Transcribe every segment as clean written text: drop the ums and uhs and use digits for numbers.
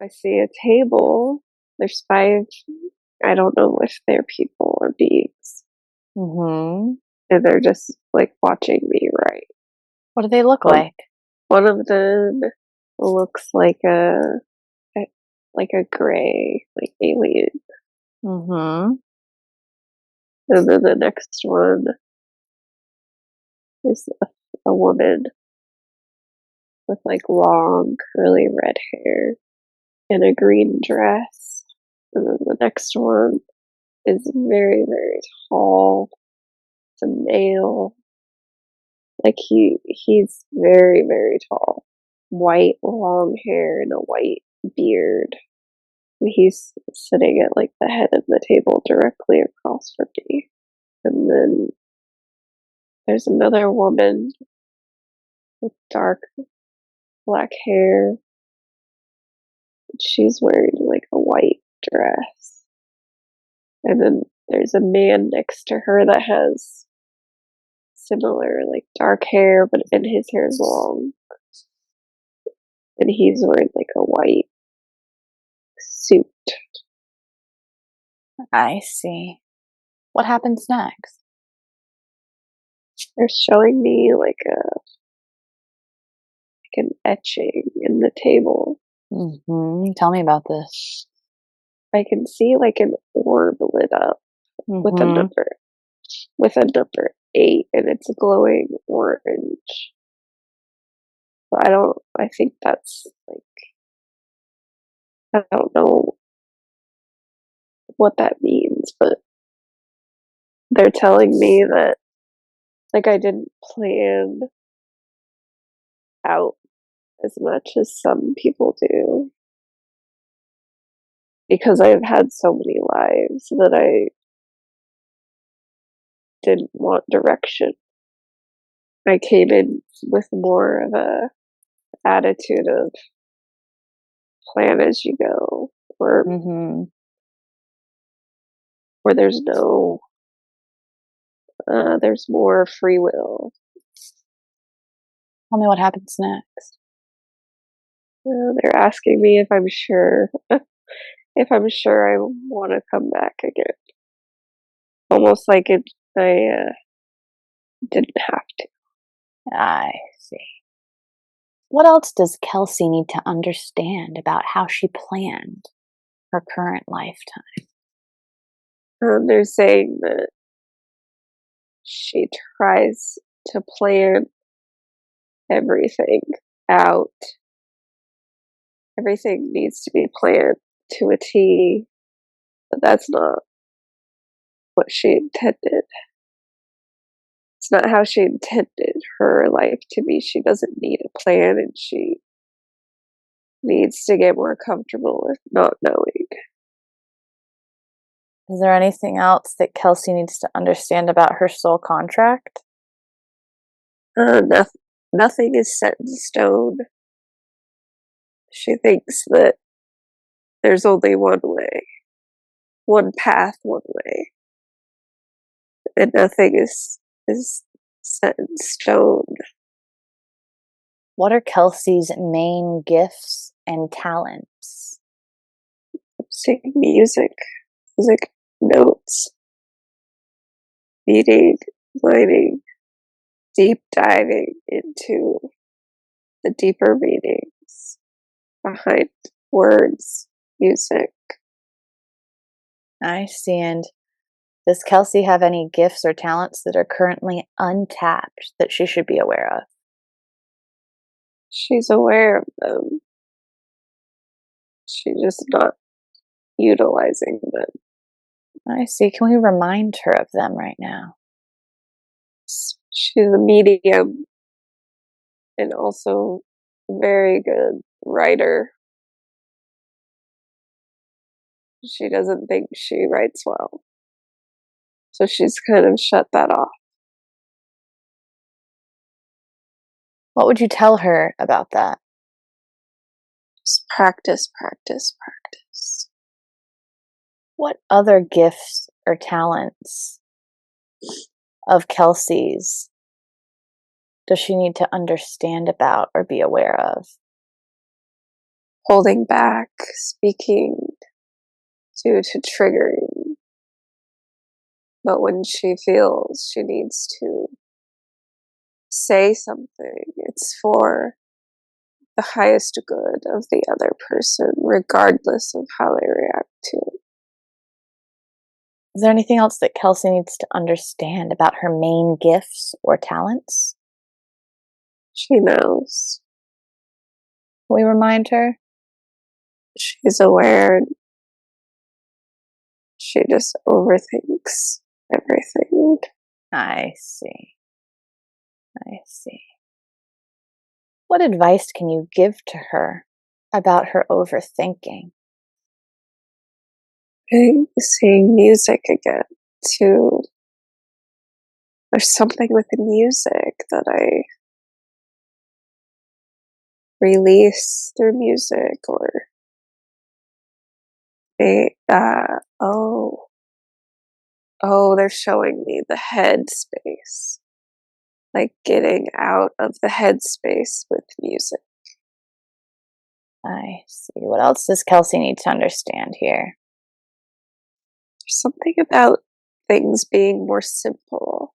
I see a table. There's 5, I don't know if they're people or beings. Mm-hmm. And they're just like watching me, right? What do they look One, like? one of them looks like a gray, like alien. Mm-hmm. And then the next one is a woman with like long curly red hair in a green dress. And then the next one is very, very tall. It's a male. Like he's very, very tall. White long hair and a white beard. And he's sitting at like the head of the table directly across from me. And then there's another woman with dark black hair. She's wearing like a white dress. And then there's a man next to her that has similar like dark hair, but and his hair is long. And he's wearing like a white suit. I see. What happens next? They're showing me like an etching in the table. Mm-hmm. Tell me about this. I can see like an orb lit up with a Mm-hmm. number with a number 8, and it's glowing orange. So I think that's like, I don't know what that means, but they're telling me that like I didn't plan out as much as some people do, because I've had so many lives that I didn't want direction. I came in with more of a attitude of plan as you go, or Mm-hmm. where there's more free will. Tell me what happens next. They're asking me if I'm sure if I'm sure I want to come back again, almost like I didn't have to. I see. What else does Kelsey need to understand about how she planned her current lifetime? They're saying that she tries to plan everything out. Everything needs to be planned to a T, but that's not what she intended. It's not how she intended her life to be. She doesn't need a plan, and she needs to get more comfortable with not knowing. Is there anything else that Kelsey needs to understand about her soul contract? Nothing is set in stone. She thinks that there's only one way, one path, one way, and nothing is set in stone. What are Kelsey's main gifts and talents? Singing music notes, reading, learning, deep diving into the deeper meanings behind words, music. I see. And does Kelsey have any gifts or talents that are currently untapped that she should be aware of? She's aware of them. She's just not utilizing them. I see. Can we remind her of them right now? She's a medium and also a very good writer. She doesn't think she writes well, so she's kind of shut that off. What would you tell her about that? Just practice, practice, practice. What other gifts or talents of Kelsey's does she need to understand about or be aware of? holding back, speaking due to triggering. But when she feels she needs to say something, it's for the highest good of the other person, regardless of how they react to it. Is there anything else that Kelsey needs to understand about her main gifts or talents? She knows. Can we remind her? She's aware. She just overthinks everything. I see. I see. What advice can you give to her about her overthinking? Seeing music again, too. There's something with the music that I release through music, or they, they're showing me the head space, like getting out of the headspace with music. I see. What else does Kelsey need to understand here? There's something about things being more simple.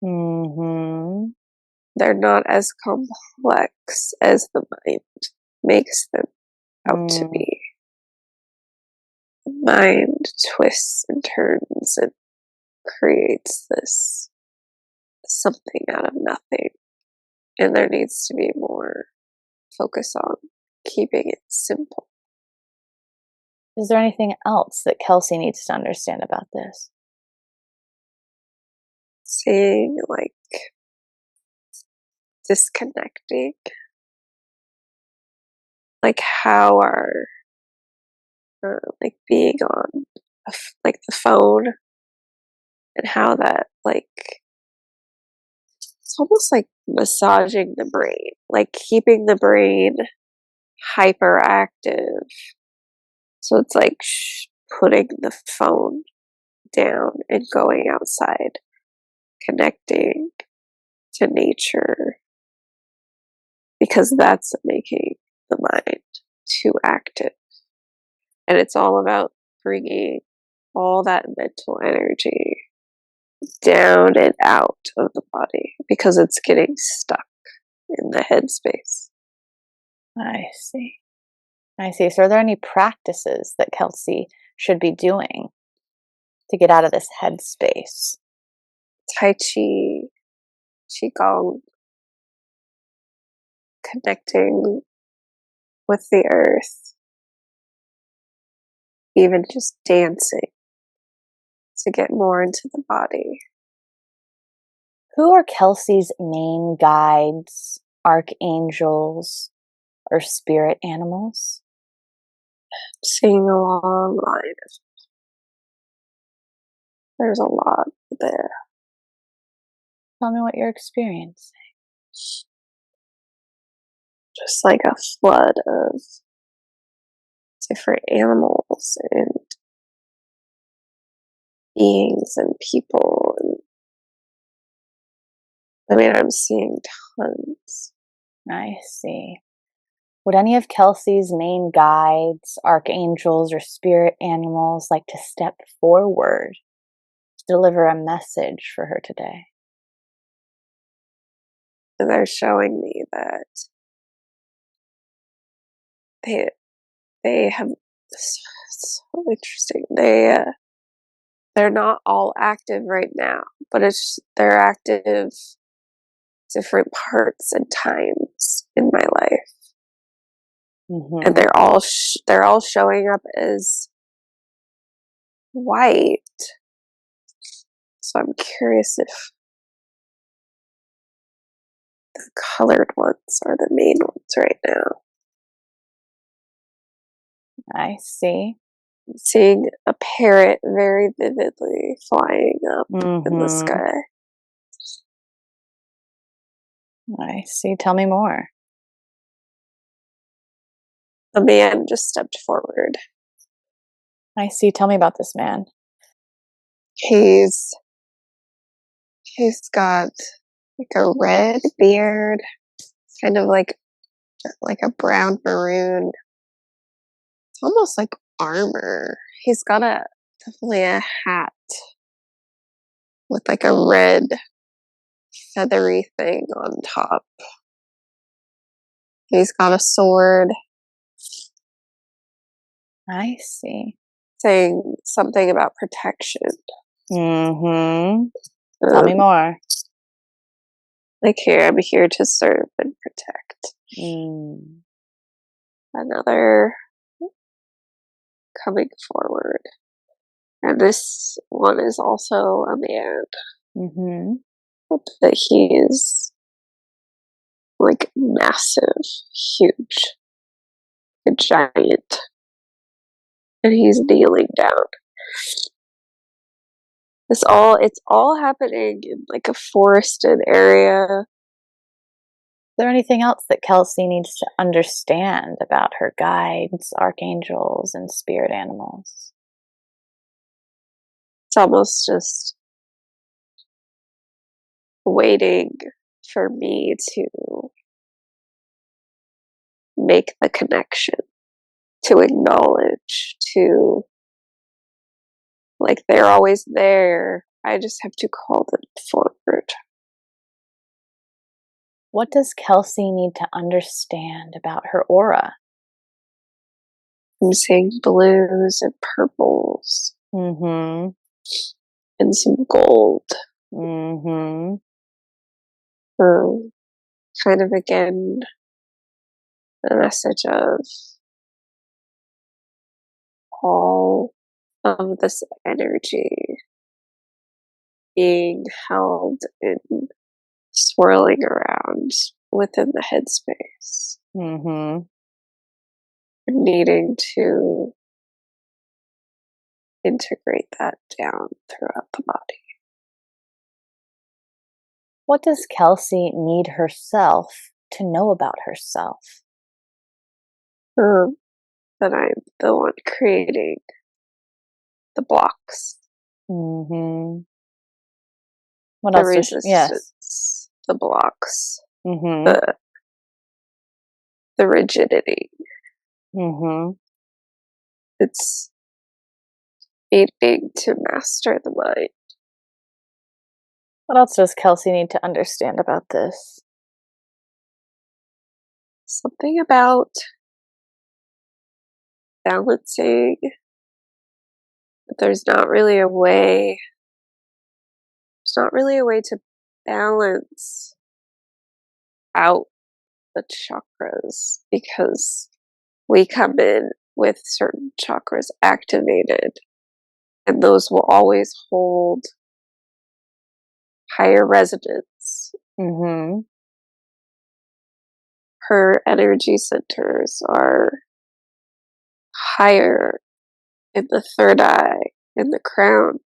Mm-hmm. They're not as complex as the mind makes them out to be. The mind twists and turns and creates this something out of nothing. And there needs to be more focus on keeping it simple. Is there anything else that Kelsey needs to understand about this? Seeing, like, disconnecting, like how our like being on like the phone, and how that, like, it's almost like massaging the brain, like keeping the brain hyperactive. So it's like putting the phone down and going outside, connecting to nature, because that's making the mind too active. And it's all about bringing all that mental energy down and out of the body, because it's getting stuck in the headspace. I see. I see. So are there any practices that Kelsey should be doing to get out of this headspace? Tai Chi, Qigong, connecting with the earth, even just dancing to get more into the body. Who are Kelsey's main guides, archangels, or spirit animals? Seeing a long line. There's a lot there. Tell me what you're experiencing. Just like a flood of different animals and beings and people. And I mean, I'm seeing tons. I see. Would any of Kelsey's main guides, archangels, or spirit animals like to step forward to deliver a message for her today? And they're showing me that they have, so interesting. They're not all active right now, but they're active different parts and times in my life. Mm-hmm. And they're all showing up as white. So I'm curious if the colored ones are the main ones right now. I see. I'm seeing a parrot very vividly flying up in the sky. I see. Tell me more. A man just stepped forward. I see. Tell me about this man. He's got like a red beard, kind of like a brown maroon It's almost like armor. He's got definitely a hat with like a red feathery thing on top. He's got a sword. I see. Saying something about protection. Tell me more. Like, here, I'm here to serve and protect. Another coming forward. And this one is also a man. But he is like massive, huge, a giant. And he's kneeling down. It's all happening in like a forested area. Is there anything else that Kelsey needs to understand about her guides, archangels, and spirit animals? It's almost just waiting for me to make the connection, to acknowledge, to, like, they're always there. I just have to call them forward. What does Kelsey need to understand about her aura? I'm seeing blues and purples. And some gold. Kind of, again, the message of all of this energy being held in swirling around within the headspace. Needing to integrate that down throughout the body. What does Kelsey need herself to know about herself? That I'm the one creating the blocks. What the else? Resistance, the blocks, the rigidity. It's needing to master the mind. What else does Kelsey need to understand about this? Something about balancing, but there's not really a way. There's not really a way to balance out the chakras, because we come in with certain chakras activated, and those will always hold higher resonance. Her energy centers are higher in the third eye, in the crown,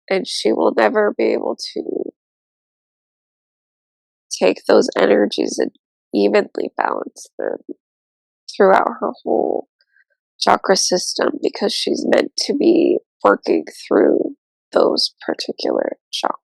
and she will never be able to take those energies and evenly balance them throughout her whole chakra system, because she's meant to be working through those particular chakras.